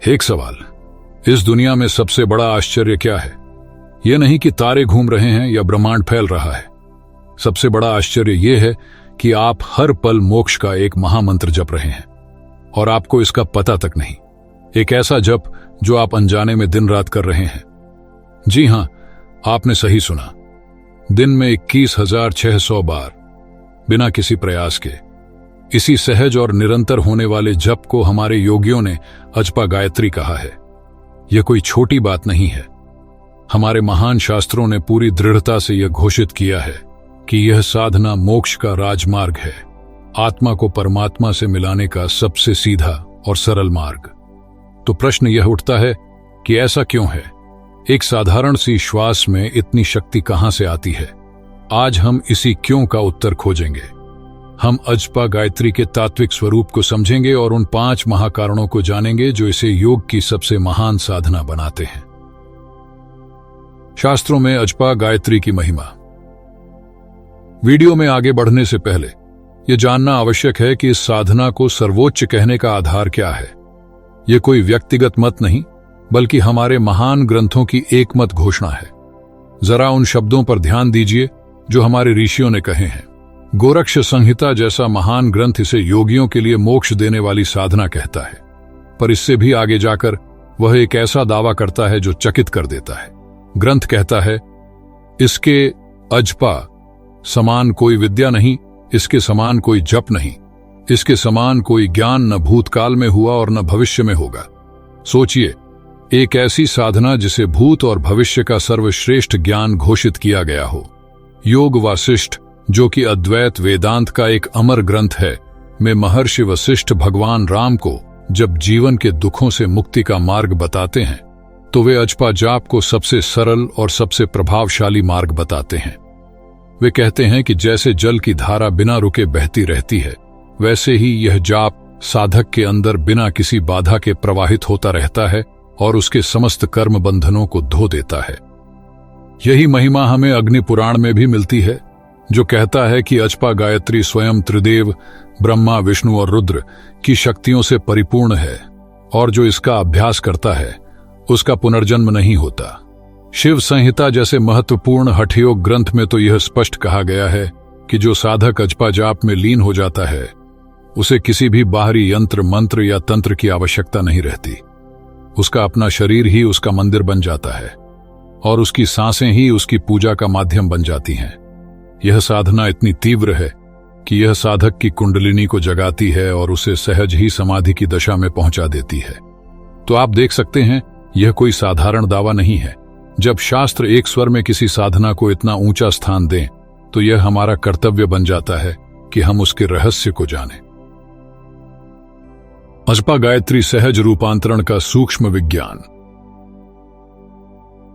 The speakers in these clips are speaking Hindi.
एक सवाल, इस दुनिया में सबसे बड़ा आश्चर्य क्या है? यह नहीं कि तारे घूम रहे हैं या ब्रह्मांड फैल रहा है। सबसे बड़ा आश्चर्य यह है कि आप हर पल मोक्ष का एक महामंत्र जप रहे हैं और आपको इसका पता तक नहीं। एक ऐसा जप जो आप अनजाने में दिन रात कर रहे हैं। जी हां, आपने सही सुना। दिन में 21,600 बार, बिना किसी प्रयास के। इसी सहज और निरंतर होने वाले जप को हमारे योगियों ने अजपा गायत्री कहा है। यह कोई छोटी बात नहीं है। हमारे महान शास्त्रों ने पूरी दृढ़ता से यह घोषित किया है कि यह साधना मोक्ष का राजमार्ग है, आत्मा को परमात्मा से मिलाने का सबसे सीधा और सरल मार्ग। तो प्रश्न यह उठता है कि ऐसा क्यों है? एक साधारण सी श्वास में इतनी शक्ति कहां से आती है? आज हम इसी क्यों का उत्तर खोजेंगे। हम अजपा गायत्री के तात्विक स्वरूप को समझेंगे और उन 5 महाकारणों को जानेंगे जो इसे योग की सबसे महान साधना बनाते हैं। शास्त्रों में अजपा गायत्री की महिमा। वीडियो में आगे बढ़ने से पहले यह जानना आवश्यक है कि इस साधना को सर्वोच्च कहने का आधार क्या है। यह कोई व्यक्तिगत मत नहीं, बल्कि हमारे महान ग्रंथों की एकमत घोषणा है। जरा उन शब्दों पर ध्यान दीजिए जो हमारे ऋषियों ने कहे हैं। गोरक्ष संहिता जैसा महान ग्रंथ इसे योगियों के लिए मोक्ष देने वाली साधना कहता है, पर इससे भी आगे जाकर वह एक ऐसा दावा करता है जो चकित कर देता है। ग्रंथ कहता है, इसके अजपा समान कोई विद्या नहीं, इसके समान कोई जप नहीं, इसके समान कोई ज्ञान न भूतकाल में हुआ और न भविष्य में होगा। सोचिए, एक ऐसी साधना जिसे भूत और भविष्य का सर्वश्रेष्ठ ज्ञान घोषित किया गया हो। योग वासिष्ठ, जो कि अद्वैत वेदांत का एक अमर ग्रंथ है, में महर्षि वशिष्ठ भगवान राम को जब जीवन के दुखों से मुक्ति का मार्ग बताते हैं तो वे अजपा जाप को सबसे सरल और सबसे प्रभावशाली मार्ग बताते हैं। वे कहते हैं कि जैसे जल की धारा बिना रुके बहती रहती है, वैसे ही यह जाप साधक के अंदर बिना किसी बाधा के प्रवाहित होता रहता है और उसके समस्त कर्म बंधनों को धो देता है। यही महिमा हमें अग्नि पुराण में भी मिलती है, जो कहता है कि अजपा गायत्री स्वयं त्रिदेव ब्रह्मा, विष्णु और रुद्र की शक्तियों से परिपूर्ण है और जो इसका अभ्यास करता है उसका पुनर्जन्म नहीं होता। शिव संहिता जैसे महत्वपूर्ण हठयोग ग्रंथ में तो यह स्पष्ट कहा गया है कि जो साधक अजपा जाप में लीन हो जाता है उसे किसी भी बाहरी यंत्र, मंत्र या तंत्र की आवश्यकता नहीं रहती। उसका अपना शरीर ही उसका मंदिर बन जाता है और उसकी सांसें ही उसकी पूजा का माध्यम बन जाती हैं। यह साधना इतनी तीव्र है कि यह साधक की कुंडलिनी को जगाती है और उसे सहज ही समाधि की दशा में पहुंचा देती है। तो आप देख सकते हैं, यह कोई साधारण दावा नहीं है। जब शास्त्र एक स्वर में किसी साधना को इतना ऊंचा स्थान दें तो यह हमारा कर्तव्य बन जाता है कि हम उसके रहस्य को जानें। अजपा गायत्री सहज रूपांतरण का सूक्ष्म विज्ञान।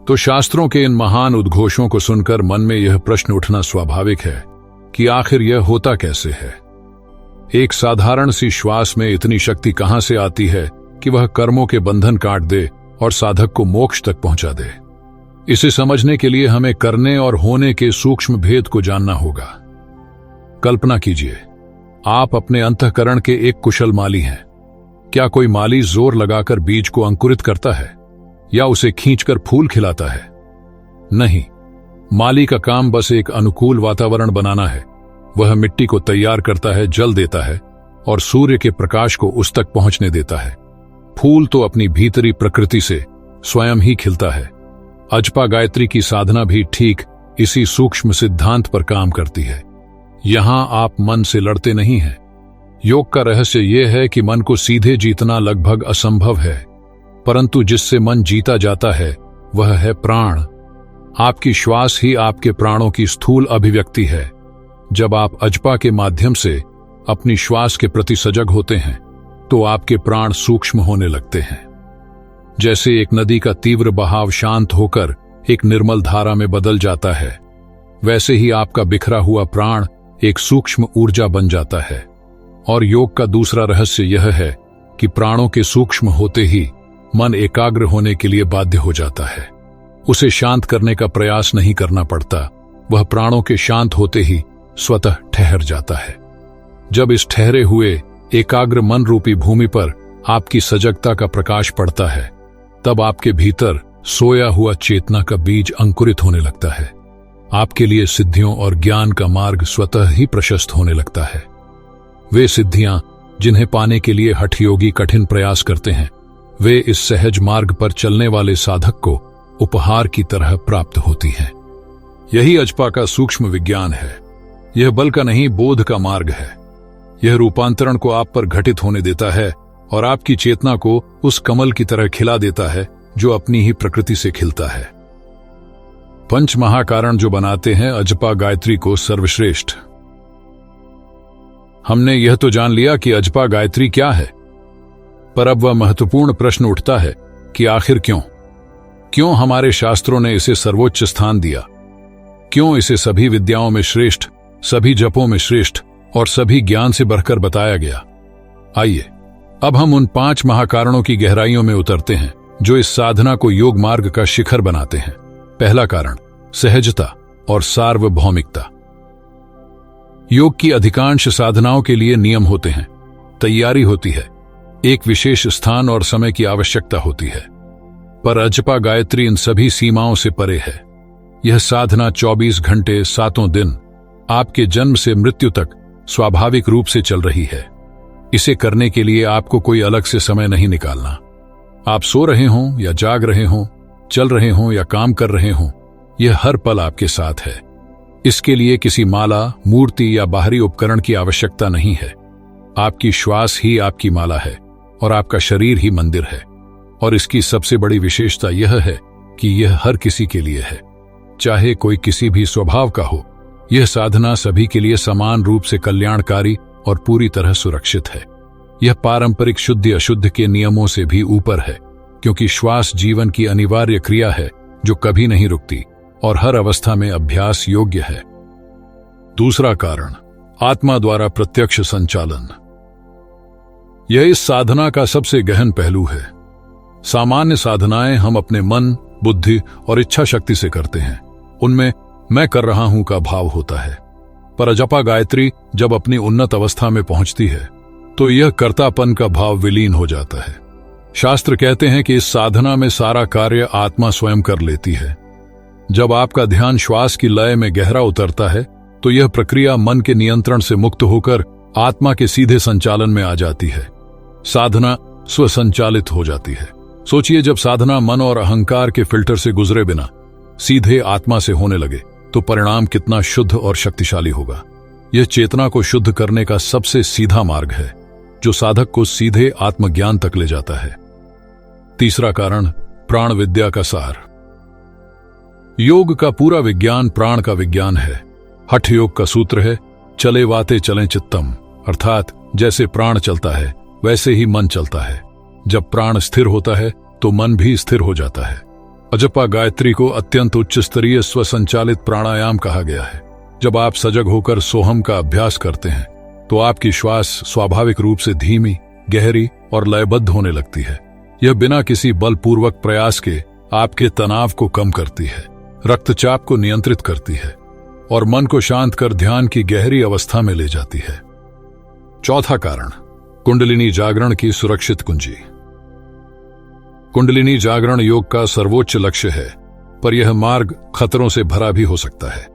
तो शास्त्रों के इन महान उद्घोषों को सुनकर मन में यह प्रश्न उठना स्वाभाविक है कि आखिर यह होता कैसे है। एक साधारण सी श्वास में इतनी शक्ति कहां से आती है कि वह कर्मों के बंधन काट दे और साधक को मोक्ष तक पहुंचा दे। इसे समझने के लिए हमें करने और होने के सूक्ष्म भेद को जानना होगा। कल्पना कीजिए, आप अपने अंतःकरण के एक कुशल माली हैं। क्या कोई माली जोर लगाकर बीज को अंकुरित करता है या उसे खींचकर फूल खिलाता है? नहीं, माली का काम बस एक अनुकूल वातावरण बनाना है। वह मिट्टी को तैयार करता है, जल देता है और सूर्य के प्रकाश को उस तक पहुंचने देता है। फूल तो अपनी भीतरी प्रकृति से स्वयं ही खिलता है। अजपा गायत्री की साधना भी ठीक इसी सूक्ष्म सिद्धांत पर काम करती है। यहां आप मन से लड़ते नहीं हैं। योग का रहस्य यह है कि मन को सीधे जीतना लगभग असंभव है, परंतु जिससे मन जीता जाता है वह है प्राण। आपकी श्वास ही आपके प्राणों की स्थूल अभिव्यक्ति है। जब आप अजपा के माध्यम से अपनी श्वास के प्रति सजग होते हैं तो आपके प्राण सूक्ष्म होने लगते हैं। जैसे एक नदी का तीव्र बहाव शांत होकर एक निर्मल धारा में बदल जाता है, वैसे ही आपका बिखरा हुआ प्राण एक सूक्ष्म ऊर्जा बन जाता है। और योग का दूसरा रहस्य यह है कि प्राणों के सूक्ष्म होते ही मन एकाग्र होने के लिए बाध्य हो जाता है। उसे शांत करने का प्रयास नहीं करना पड़ता, वह प्राणों के शांत होते ही स्वतः ठहर जाता है। जब इस ठहरे हुए एकाग्र मन रूपी भूमि पर आपकी सजगता का प्रकाश पड़ता है, तब आपके भीतर सोया हुआ चेतना का बीज अंकुरित होने लगता है। आपके लिए सिद्धियों और ज्ञान का मार्ग स्वतः ही प्रशस्त होने लगता है। वे सिद्धियां जिन्हें पाने के लिए हठयोगी कठिन प्रयास करते हैं, वे इस सहज मार्ग पर चलने वाले साधक को उपहार की तरह प्राप्त होती हैं। यही अजपा का सूक्ष्म विज्ञान है। यह बल का नहीं, बोध का मार्ग है। यह रूपांतरण को आप पर घटित होने देता है और आपकी चेतना को उस कमल की तरह खिला देता है जो अपनी ही प्रकृति से खिलता है। पंच महाकारण जो बनाते हैं अजपा गायत्री को सर्वश्रेष्ठ। हमने यह तो जान लिया कि अजपा गायत्री क्या है, पर अब वह महत्वपूर्ण प्रश्न उठता है कि आखिर क्यों हमारे शास्त्रों ने इसे सर्वोच्च स्थान दिया? क्यों इसे सभी विद्याओं में श्रेष्ठ, सभी जपों में श्रेष्ठ और सभी ज्ञान से बढ़कर बताया गया? आइए अब हम उन 5 महाकारणों की गहराइयों में उतरते हैं जो इस साधना को योग मार्ग का शिखर बनाते हैं। पहला कारण, सहजता और सार्वभौमिकता। योग की अधिकांश साधनाओं के लिए नियम होते हैं, तैयारी होती है, एक विशेष स्थान और समय की आवश्यकता होती है। पर अजपा गायत्री इन सभी सीमाओं से परे है। यह साधना 24 घंटे 7 दिन आपके जन्म से मृत्यु तक स्वाभाविक रूप से चल रही है। इसे करने के लिए आपको कोई अलग से समय नहीं निकालना। आप सो रहे हों या जाग रहे हों, चल रहे हों या काम कर रहे हों, यह हर पल आपके साथ है। इसके लिए किसी माला, मूर्ति या बाहरी उपकरण की आवश्यकता नहीं है। आपकी श्वास ही आपकी माला है और आपका शरीर ही मंदिर है। और इसकी सबसे बड़ी विशेषता यह है कि यह हर किसी के लिए है, चाहे कोई किसी भी स्वभाव का हो। यह साधना सभी के लिए समान रूप से कल्याणकारी और पूरी तरह सुरक्षित है। यह पारंपरिक शुद्ध अशुद्ध के नियमों से भी ऊपर है, क्योंकि श्वास जीवन की अनिवार्य क्रिया है जो कभी नहीं रुकती और हर अवस्था में अभ्यास योग्य है। दूसरा कारण, आत्मा द्वारा प्रत्यक्ष संचालन। यह इस साधना का सबसे गहन पहलू है। सामान्य साधनाएं हम अपने मन, बुद्धि और इच्छा शक्ति से करते हैं। उनमें मैं कर रहा हूं का भाव होता है। पर अजपा गायत्री जब अपनी उन्नत अवस्था में पहुंचती है तो यह कर्तापन का भाव विलीन हो जाता है। शास्त्र कहते हैं कि इस साधना में सारा कार्य आत्मा स्वयं कर लेती है। जब आपका ध्यान श्वास की लय में गहरा उतरता है तो यह प्रक्रिया मन के नियंत्रण से मुक्त होकर आत्मा के सीधे संचालन में आ जाती है। साधना स्वसंचालित हो जाती है। सोचिए, जब साधना मन और अहंकार के फिल्टर से गुजरे बिना सीधे आत्मा से होने लगे तो परिणाम कितना शुद्ध और शक्तिशाली होगा। यह चेतना को शुद्ध करने का सबसे सीधा मार्ग है जो साधक को सीधे आत्मज्ञान तक ले जाता है। तीसरा कारण, प्राण विद्या का सार। योग का पूरा विज्ञान प्राण का विज्ञान है। हठ योग का सूत्र है, चले वाते चलें चित्तम, अर्थात जैसे प्राण चलता है वैसे ही मन चलता है। जब प्राण स्थिर होता है तो मन भी स्थिर हो जाता है। अजपा गायत्री को अत्यंत उच्च स्तरीय स्वसंचालित प्राणायाम कहा गया है। जब आप सजग होकर सोहम का अभ्यास करते हैं तो आपकी श्वास स्वाभाविक रूप से धीमी, गहरी और लयबद्ध होने लगती है। यह बिना किसी बलपूर्वक प्रयास के आपके तनाव को कम करती है, रक्तचाप को नियंत्रित करती है और मन को शांत कर ध्यान की गहरी अवस्था में ले जाती है। चौथा कारण, कुंडलिनी जागरण की सुरक्षित कुंजी। कुंडलिनी जागरण योग का सर्वोच्च लक्ष्य है, पर यह मार्ग खतरों से भरा भी हो सकता है।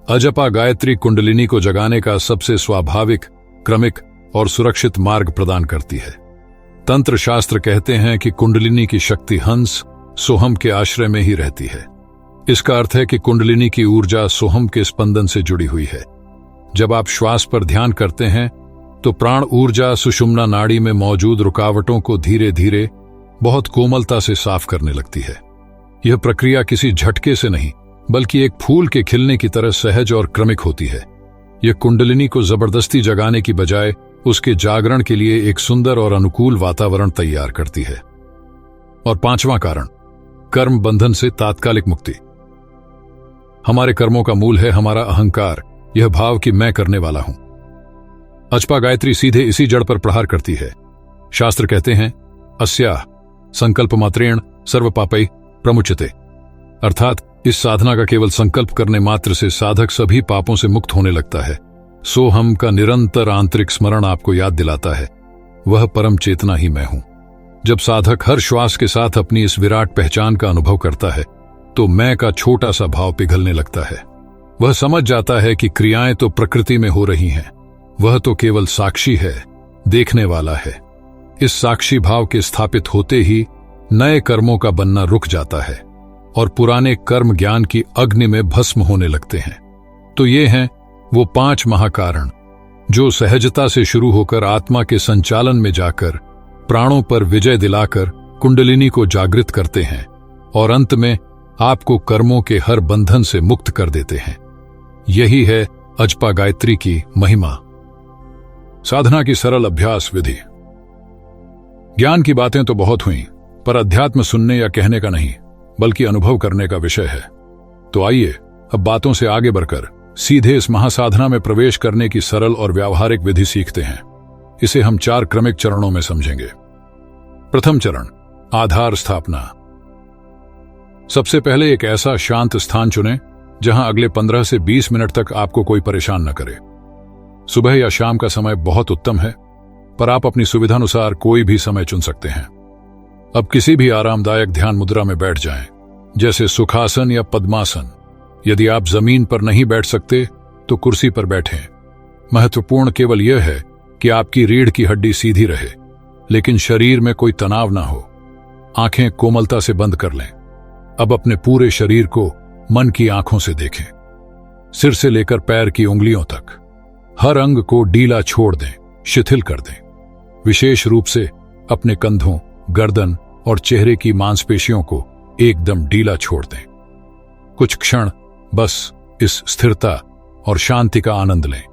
अजपा गायत्री कुंडलिनी को जगाने का सबसे स्वाभाविक, क्रमिक और सुरक्षित मार्ग प्रदान करती है। तंत्र शास्त्र कहते हैं कि कुंडलिनी की शक्ति हंस, सोहम के आश्रय में ही रहती है। इसका अर्थ है कि कुंडलिनी की ऊर्जा सोहम के स्पंदन से जुड़ी हुई है। जब आप श्वास पर ध्यान करते हैं तो प्राण ऊर्जा सुषुम्ना नाड़ी में मौजूद रुकावटों को धीरे धीरे बहुत कोमलता से साफ करने लगती है। यह प्रक्रिया किसी झटके से नहीं बल्कि एक फूल के खिलने की तरह सहज और क्रमिक होती है। यह कुंडलिनी को जबरदस्ती जगाने की बजाय उसके जागरण के लिए एक सुंदर और अनुकूल वातावरण तैयार करती है। और पांचवां कारण, कर्म बंधन से तात्कालिक मुक्ति। हमारे कर्मों का मूल है हमारा अहंकार, यह भाव कि मैं करने वाला हूं। अजपा गायत्री सीधे इसी जड़ पर प्रहार करती है। शास्त्र कहते हैं, अस्या संकल्प मात्रेण सर्व पापै प्रमुच्यते, अर्थात इस साधना का केवल संकल्प करने मात्र से साधक सभी पापों से मुक्त होने लगता है। सोहम का निरंतर आंतरिक स्मरण आपको याद दिलाता है, वह परम चेतना ही मैं हूं। जब साधक हर श्वास के साथ अपनी इस विराट पहचान का अनुभव करता है तो मैं का छोटा सा भाव पिघलने लगता है। वह समझ जाता है कि क्रियाएं तो प्रकृति में हो रही हैं, वह तो केवल साक्षी है, देखने वाला है। इस साक्षी भाव के स्थापित होते ही नए कर्मों का बनना रुक जाता है और पुराने कर्म ज्ञान की अग्नि में भस्म होने लगते हैं। तो ये हैं वो 5 महाकारण जो सहजता से शुरू होकर आत्मा के संचालन में जाकर प्राणों पर विजय दिलाकर कुंडलिनी को जागृत करते हैं और अंत में आपको कर्मों के हर बंधन से मुक्त कर देते हैं। यही है अजपा गायत्री की महिमा। साधना की सरल अभ्यास विधि। ज्ञान की बातें तो बहुत हुई, पर अध्यात्म सुनने या कहने का नहीं बल्कि अनुभव करने का विषय है। तो आइए अब बातों से आगे बढ़कर सीधे इस महासाधना में प्रवेश करने की सरल और व्यावहारिक विधि सीखते हैं। इसे हम 4 क्रमिक चरणों में समझेंगे। प्रथम चरण, आधार स्थापना। सबसे पहले एक ऐसा शांत स्थान चुनें जहां अगले 15 से 20 मिनट तक आपको कोई परेशान न करे। सुबह या शाम का समय बहुत उत्तम है, पर आप अपनी सुविधानुसार कोई भी समय चुन सकते हैं। अब किसी भी आरामदायक ध्यान मुद्रा में बैठ जाएं, जैसे सुखासन या पद्मासन। यदि आप जमीन पर नहीं बैठ सकते तो कुर्सी पर बैठें। महत्वपूर्ण केवल यह है कि आपकी रीढ़ की हड्डी सीधी रहे, लेकिन शरीर में कोई तनाव ना हो। आंखें कोमलता से बंद कर लें। अब अपने पूरे शरीर को मन की आंखों से देखें, सिर से लेकर पैर की उंगलियों तक। हर अंग को ढीला छोड़ दें, शिथिल कर दें। विशेष रूप से अपने कंधों, गर्दन और चेहरे की मांसपेशियों को एकदम ढीला छोड़ दें। कुछ क्षण बस इस स्थिरता और शांति का आनंद लें।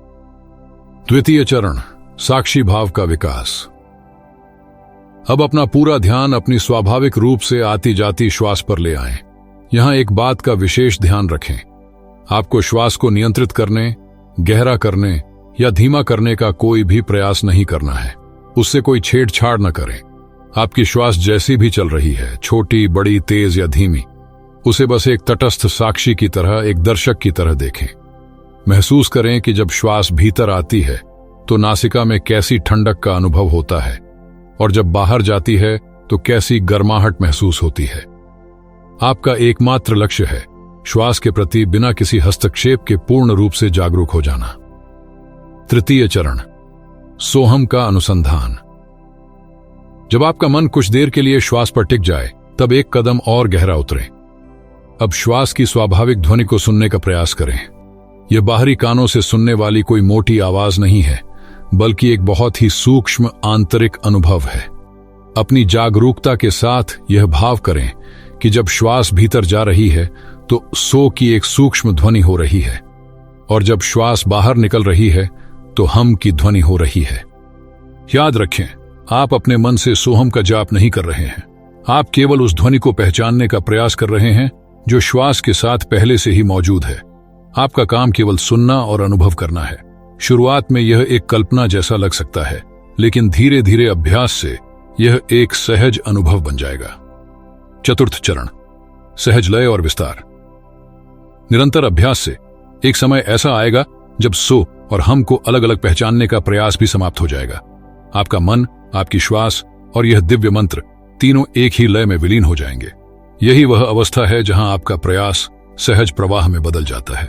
द्वितीय चरण, साक्षी भाव का विकास। अब अपना पूरा ध्यान अपनी स्वाभाविक रूप से आती जाती श्वास पर ले आएं। यहां एक बात का विशेष ध्यान रखें। आपको श्वास को नियंत्रित करने, गहरा करने या धीमा करने का कोई भी प्रयास नहीं करना है। उससे कोई छेड़छाड़ न करें। आपकी श्वास जैसी भी चल रही है, छोटी, बड़ी, तेज या धीमी, उसे बस एक तटस्थ साक्षी की तरह, एक दर्शक की तरह देखें। महसूस करें कि जब श्वास भीतर आती है तो नासिका में कैसी ठंडक का अनुभव होता है और जब बाहर जाती है तो कैसी गर्माहट महसूस होती है। आपका एकमात्र लक्ष्य है श्वास के प्रति बिना किसी हस्तक्षेप के पूर्ण रूप से जागरूक हो जाना। तृतीय चरण, सोहम का अनुसंधान। जब आपका मन कुछ देर के लिए श्वास पर टिक जाए तब एक कदम और गहरा उतरें। अब श्वास की स्वाभाविक ध्वनि को सुनने का प्रयास करें। यह बाहरी कानों से सुनने वाली कोई मोटी आवाज नहीं है, बल्कि एक बहुत ही सूक्ष्म आंतरिक अनुभव है। अपनी जागरूकता के साथ यह भाव करें कि जब श्वास भीतर जा रही है तो सो की एक सूक्ष्म ध्वनि हो रही है और जब श्वास बाहर निकल रही है तो हम की ध्वनि हो रही है। याद रखें, आप अपने मन से सोहम का जाप नहीं कर रहे हैं। आप केवल उस ध्वनि को पहचानने का प्रयास कर रहे हैं जो श्वास के साथ पहले से ही मौजूद है। आपका काम केवल सुनना और अनुभव करना है। शुरुआत में यह एक कल्पना जैसा लग सकता है, लेकिन धीरे धीरे अभ्यास से यह एक सहज अनुभव बन जाएगा। चतुर्थ चरण, सहज लय और विस्तार। निरंतर अभ्यास से एक समय ऐसा आएगा जब सो और हम को अलग अलग पहचानने का प्रयास भी समाप्त हो जाएगा। आपका मन, आपकी श्वास और यह दिव्य मंत्र तीनों एक ही लय में विलीन हो जाएंगे। यही वह अवस्था है जहां आपका प्रयास सहज प्रवाह में बदल जाता है।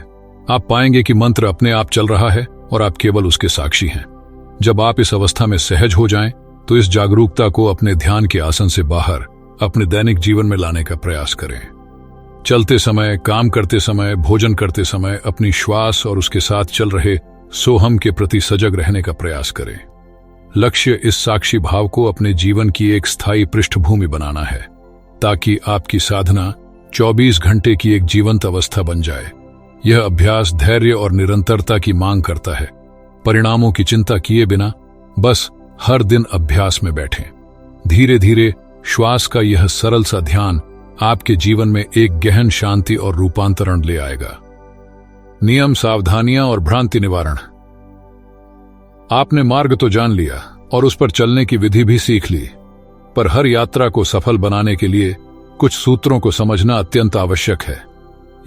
आप पाएंगे कि मंत्र अपने आप चल रहा है और आप केवल उसके साक्षी हैं। जब आप इस अवस्था में सहज हो जाएं, तो इस जागरूकता को अपने ध्यान के आसन से बाहर अपने दैनिक जीवन में लाने का प्रयास करें। चलते समय, काम करते समय, भोजन करते समय अपनी श्वास और उसके साथ चल रहे सोहम के प्रति सजग रहने का प्रयास करें। लक्ष्य इस साक्षी भाव को अपने जीवन की एक स्थायी पृष्ठभूमि बनाना है, ताकि आपकी साधना 24 घंटे की एक जीवंत अवस्था बन जाए। यह अभ्यास धैर्य और निरंतरता की मांग करता है। परिणामों की चिंता किए बिना बस हर दिन अभ्यास में बैठें। धीरे धीरे श्वास का यह सरल सा ध्यान आपके जीवन में एक गहन शांति और रूपांतरण ले आएगा। नियम, सावधानियां और भ्रांति निवारण। आपने मार्ग तो जान लिया और उस पर चलने की विधि भी सीख ली, पर हर यात्रा को सफल बनाने के लिए कुछ सूत्रों को समझना अत्यंत आवश्यक है।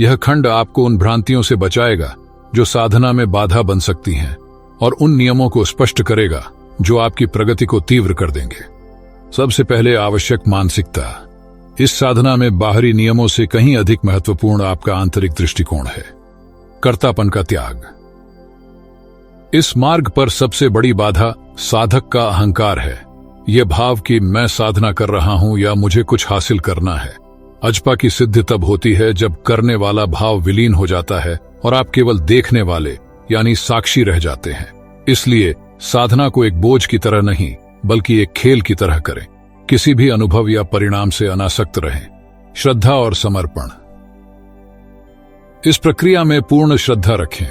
यह खंड आपको उन भ्रांतियों से बचाएगा जो साधना में बाधा बन सकती हैं और उन नियमों को स्पष्ट करेगा जो आपकी प्रगति को तीव्र कर देंगे। सबसे पहले आवश्यक मानसिकता। इस साधना में बाहरी नियमों से कहीं अधिक महत्वपूर्ण आपका आंतरिक दृष्टिकोण है, कर्तापन का त्याग। इस मार्ग पर सबसे बड़ी बाधा साधक का अहंकार है, यह भाव कि मैं साधना कर रहा हूं या मुझे कुछ हासिल करना है। अजपा की सिद्धि तब होती है जब करने वाला भाव विलीन हो जाता है और आप केवल देखने वाले यानी साक्षी रह जाते हैं। इसलिए साधना को एक बोझ की तरह नहीं बल्कि एक खेल की तरह करें। किसी भी अनुभव या परिणाम से अनासक्त रहें। श्रद्धा और समर्पण। इस प्रक्रिया में पूर्ण श्रद्धा रखें।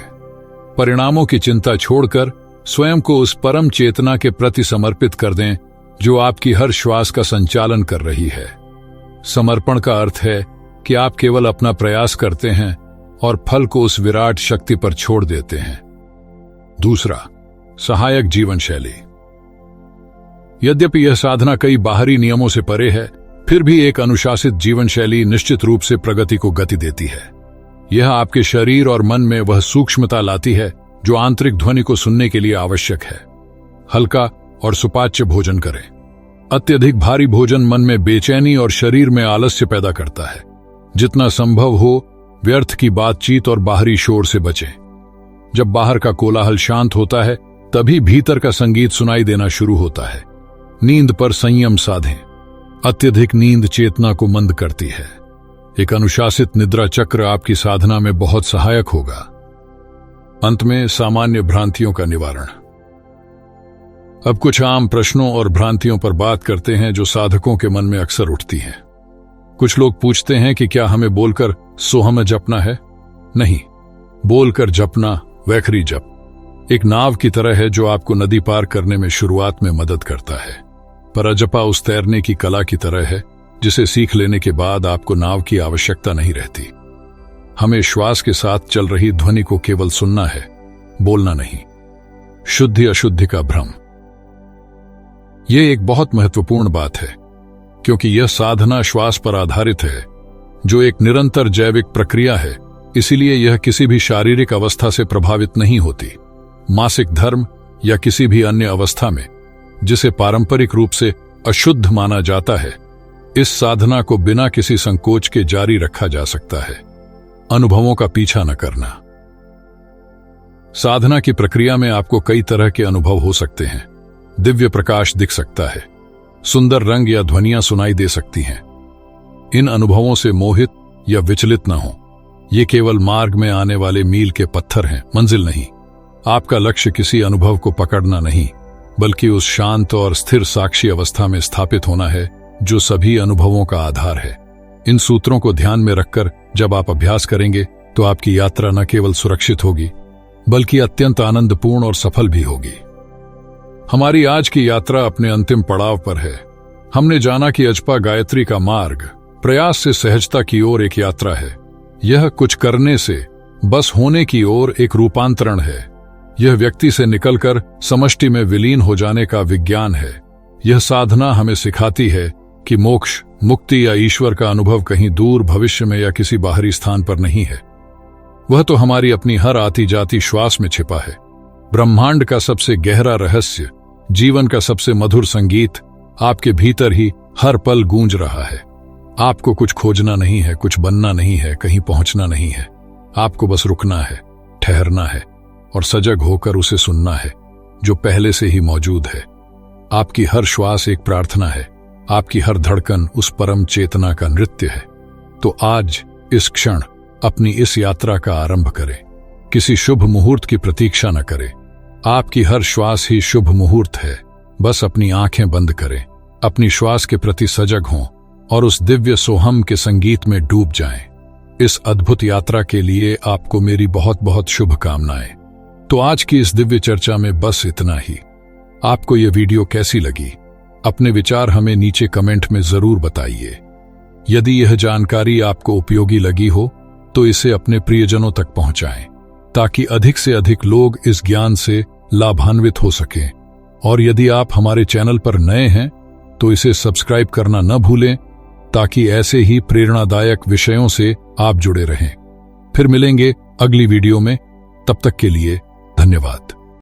परिणामों की चिंता छोड़कर स्वयं को उस परम चेतना के प्रति समर्पित कर दें जो आपकी हर श्वास का संचालन कर रही है। समर्पण का अर्थ है कि आप केवल अपना प्रयास करते हैं और फल को उस विराट शक्ति पर छोड़ देते हैं। दूसरा, सहायक जीवन शैली। यद्यपि यह साधना कई बाहरी नियमों से परे है, फिर भी एक अनुशासित जीवन शैली निश्चित रूप से प्रगति को गति देती है। यह आपके शरीर और मन में वह सूक्ष्मता लाती है जो आंतरिक ध्वनि को सुनने के लिए आवश्यक है। हल्का और सुपाच्य भोजन करें। अत्यधिक भारी भोजन मन में बेचैनी और शरीर में आलस्य पैदा करता है। जितना संभव हो व्यर्थ की बातचीत और बाहरी शोर से बचें। जब बाहर का कोलाहल शांत होता है तभी भीतर का संगीत सुनाई देना शुरू होता है। नींद पर संयम साधें। अत्यधिक नींद चेतना को मंद करती है। एक अनुशासित निद्रा चक्र आपकी साधना में बहुत सहायक होगा। अंत में सामान्य भ्रांतियों का निवारण। अब कुछ आम प्रश्नों और भ्रांतियों पर बात करते हैं जो साधकों के मन में अक्सर उठती हैं। कुछ लोग पूछते हैं कि क्या हमें बोलकर सोहम जपना है? नहीं, बोलकर जपना वैखरी जप एक नाव की तरह है जो आपको नदी पार करने में शुरुआत में मदद करता है, पर अजपा उस तैरने की कला की तरह है जिसे सीख लेने के बाद आपको नाव की आवश्यकता नहीं रहती। हमें श्वास के साथ चल रही ध्वनि को केवल सुनना है, बोलना नहीं। शुद्धि अशुद्धि का भ्रम। यह एक बहुत महत्वपूर्ण बात है क्योंकि यह साधना श्वास पर आधारित है जो एक निरंतर जैविक प्रक्रिया है, इसीलिए यह किसी भी शारीरिक अवस्था से प्रभावित नहीं होती। मासिक धर्म या किसी भी अन्य अवस्था में जिसे पारंपरिक रूप से अशुद्ध माना जाता है, इस साधना को बिना किसी संकोच के जारी रखा जा सकता है। अनुभवों का पीछा न करना। साधना की प्रक्रिया में आपको कई तरह के अनुभव हो सकते हैं। दिव्य प्रकाश दिख सकता है, सुंदर रंग या ध्वनियां सुनाई दे सकती हैं। इन अनुभवों से मोहित या विचलित न हो। ये केवल मार्ग में आने वाले मील के पत्थर हैं, मंजिल नहीं। आपका लक्ष्य किसी अनुभव को पकड़ना नहीं बल्कि उस शांत और स्थिर साक्षी अवस्था में स्थापित होना है जो सभी अनुभवों का आधार है। इन सूत्रों को ध्यान में रखकर जब आप अभ्यास करेंगे तो आपकी यात्रा न केवल सुरक्षित होगी बल्कि अत्यंत आनंदपूर्ण और सफल भी होगी। हमारी आज की यात्रा अपने अंतिम पड़ाव पर है। हमने जाना कि अजपा गायत्री का मार्ग प्रयास से सहजता की ओर एक यात्रा है। यह कुछ करने से बस होने की ओर एक रूपांतरण है। यह व्यक्ति से निकलकर समष्टि में विलीन हो जाने का विज्ञान है। यह साधना हमें सिखाती है कि मोक्ष, मुक्ति या ईश्वर का अनुभव कहीं दूर भविष्य में या किसी बाहरी स्थान पर नहीं है। वह तो हमारी अपनी हर आती जाती श्वास में छिपा है। ब्रह्मांड का सबसे गहरा रहस्य, जीवन का सबसे मधुर संगीत आपके भीतर ही हर पल गूंज रहा है। आपको कुछ खोजना नहीं है, कुछ बनना नहीं है, कहीं पहुंचना नहीं है। आपको बस रुकना है, ठहरना है और सजग होकर उसे सुनना है जो पहले से ही मौजूद है। आपकी हर श्वास एक प्रार्थना है, आपकी हर धड़कन उस परम चेतना का नृत्य है। तो आज इस क्षण अपनी इस यात्रा का आरंभ करें। किसी शुभ मुहूर्त की प्रतीक्षा न करें। आपकी हर श्वास ही शुभ मुहूर्त है। बस अपनी आंखें बंद करें, अपनी श्वास के प्रति सजग हों और उस दिव्य सोहम के संगीत में डूब जाएं। इस अद्भुत यात्रा के लिए आपको मेरी बहुत बहुत शुभकामनाएं। तो आज की इस दिव्य चर्चा में बस इतना ही। आपको यह वीडियो कैसी लगी? अपने विचार हमें नीचे कमेंट में जरूर बताइए। यदि यह जानकारी आपको उपयोगी लगी हो तो इसे अपने प्रियजनों तक पहुंचाएं ताकि अधिक से अधिक लोग इस ज्ञान से लाभान्वित हो सकें। और यदि आप हमारे चैनल पर नए हैं तो इसे सब्सक्राइब करना न भूलें ताकि ऐसे ही प्रेरणादायक विषयों से आप जुड़े रहें। फिर मिलेंगे अगली वीडियो में। तब तक के लिए धन्यवाद।